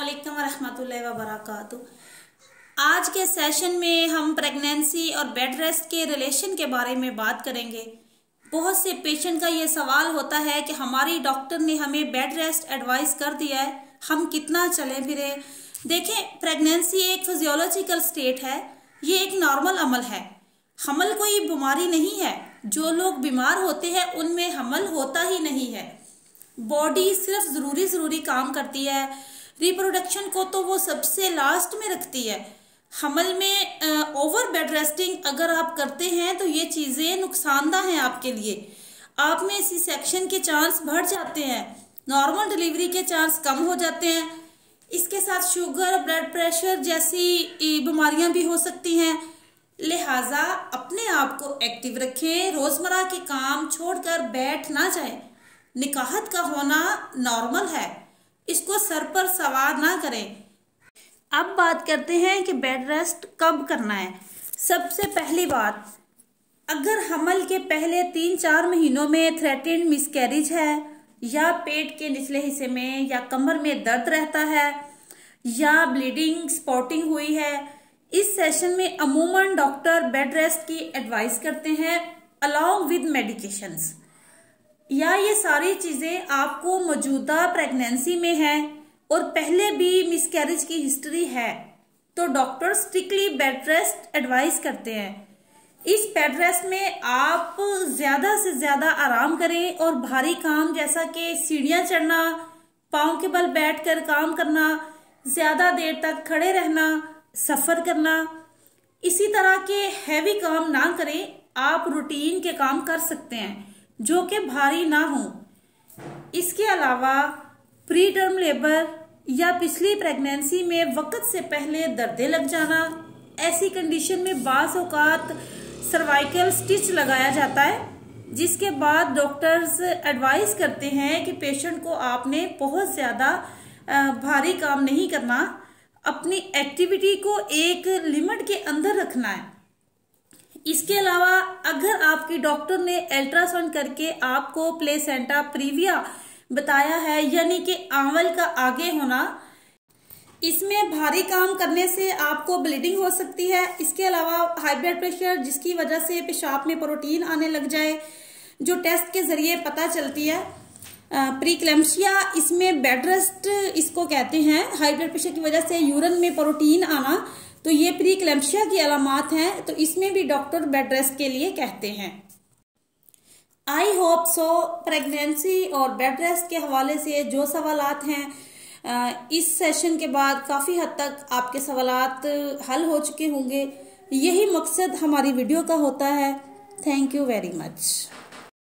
अस्सलामुअलैकुम वरहमतुल्लाहि वबरकातुहू। आज के सेशन में हम प्रेगनेंसी और बेड रेस्ट के रिलेशन के बारे में बात करेंगे। बहुत से पेशेंट का ये सवाल होता है कि हमारी डॉक्टर ने हमें बेड रेस्ट एडवाइस कर दिया है, हम कितना चलें फिरें। देखें, प्रेगनेंसी एक फिजियोलॉजिकल स्टेट है, ये एक नॉर्मल अमल है। हमल कोई बीमारी नहीं है। जो लोग बीमार होते हैं उनमें हमल होता ही नहीं है। बॉडी सिर्फ ज़रूरी काम करती है। रिप्रोडक्शन को तो वो सबसे लास्ट में रखती है। हमल में ओवर बेड रेस्टिंग अगर आप करते हैं तो ये चीज़ें नुकसानदा हैं आपके लिए। आप में सी सेक्शन के चांस बढ़ जाते हैं, नॉर्मल डिलीवरी के चांस कम हो जाते हैं। इसके साथ शुगर, ब्लड प्रेशर जैसी बीमारियां भी हो सकती हैं। लिहाजा अपने आप को एक्टिव रखें, रोज़मर्रा के काम छोड़कर बैठ ना जाए। निकाहत का होना नॉर्मल है, इसको सर पर सवार ना करें। अब बात करते हैं कि बेड रेस्ट कब करना है। सबसे पहली बात, अगर हमल के पहले 3-4 महीनों में थ्रेटेंड मिसकैरेज है, या पेट के निचले हिस्से में या कमर में दर्द रहता है, या ब्लीडिंग स्पॉटिंग हुई है, इस सेशन में अमूमन डॉक्टर बेड रेस्ट की एडवाइस करते हैं अलॉन्ग विद मेडिकेशंस। या ये सारी चीज़ें आपको मौजूदा प्रेगनेंसी में है और पहले भी मिसकैरेज की हिस्ट्री है तो doctor strictly bed rest advice करते हैं। इस बेड रेस्ट में आप ज़्यादा से ज़्यादा आराम करें और भारी काम जैसा कि सीढ़ियाँ चढ़ना, पाँव के बल बैठकर काम करना, ज़्यादा देर तक खड़े रहना, सफ़र करना, इसी तरह के हैवी काम ना करें। आप रूटीन के काम कर सकते हैं जो कि भारी ना हो। इसके अलावा प्री टर्म लेबर या पिछली प्रेगनेंसी में वक्त से पहले दर्दें लग जाना, ऐसी कंडीशन में बाज़ औक़ात सर्वाइकल स्टिच लगाया जाता है, जिसके बाद डॉक्टर्स एडवाइस करते हैं कि पेशेंट को आपने बहुत ज़्यादा भारी काम नहीं करना, अपनी एक्टिविटी को एक लिमिट के अंदर रखना है। इसके अलावा अगर आपकी डॉक्टर ने अल्ट्रासाउंड करके आपको प्लेसेंटा प्रीविया बताया है, यानी कि आंवल का आगे होना, इसमें भारी काम करने से आपको ब्लीडिंग हो सकती है। इसके अलावा हाई ब्लड प्रेशर, जिसकी वजह से पेशाब में प्रोटीन आने लग जाए, जो टेस्ट के जरिए पता चलती है। प्रीक्लेम्शिया, इसमें बेड रेस्ट इसको कहते हैं। हाई ब्लड प्रेशर की वजह से यूरिन में प्रोटीन आना, तो ये प्रीक्लेम्शिया की अलामात हैं, तो इसमें भी डॉक्टर बेड रेस्ट के लिए कहते हैं। आई होप सो प्रेगनेंसी और बेड रेस्ट के हवाले से जो सवालात हैं इस सेशन के बाद काफ़ी हद तक आपके सवालात हल हो चुके होंगे। यही मकसद हमारी वीडियो का होता है। Thank you very much.